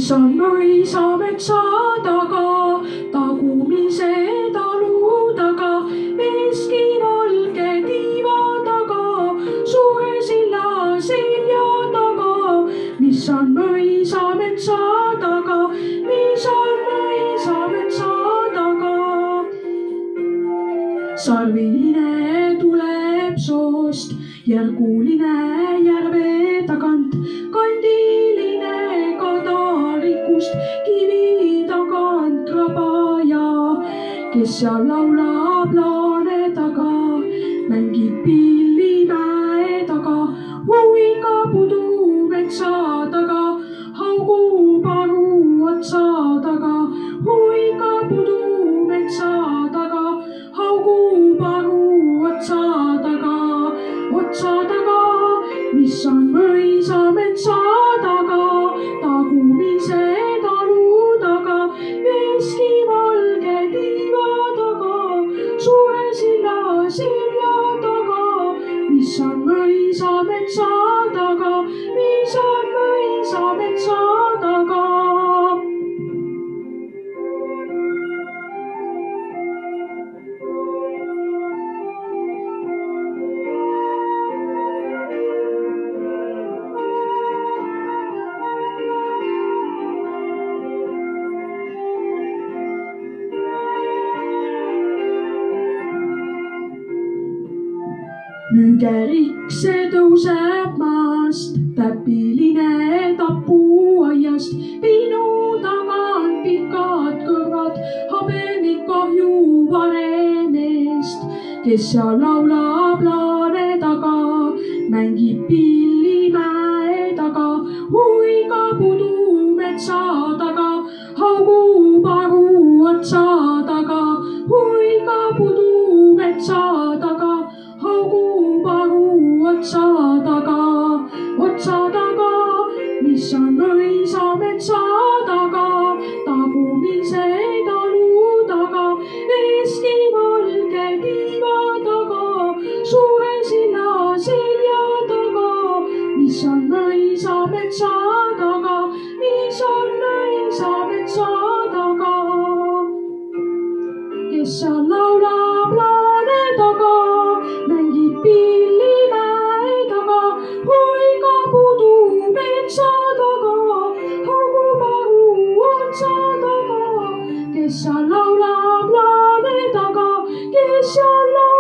mis on mõisa metsa taga, tagumise talu taga, veski valge tiiva taga, suure silla selja taga, mis on mõisa metsa taga, mis on mõisa metsa taga. Sarviline tuleb soost, järguline järve tagant, kandiline kadarikust kivi tagant rabaja, kes seal laulab laane taga, mängib pilli mäe taga, huvigab udu metsa taga, haugub aru otsa taga, huvigab udu metsa taga, haugub aru otsa taga, mis on mõisa metsa taga, tagumise talu taga, veski valge tiiva taga, suure silla selja taga, mis on mõisa metsa taga, mis on mõisa metsa taga. Müügerikse tõuseb maast, täpiline tapuaiast, piinu tagant pikad kõrvad, habemik kahju varemest, kes seal laulab laane taga, mängib pilli mäe taga, huvigab udu metsa taga, haugub aru otsa taga, huvigab udu metsa taga, haugub aru otsa taga, mis on mõisa metsa taga, tagumise talu taga, veski valge tiiva taga, suure silla selja taga, mis on mõisa metsa taga, mis on mõisa metsa taga, kes seal laulab laane taga, mängib pilli mäe taga, huvigab udu metsa taga, haugub aru otsa taga, kes seal laulab laane taga, kes seal laulab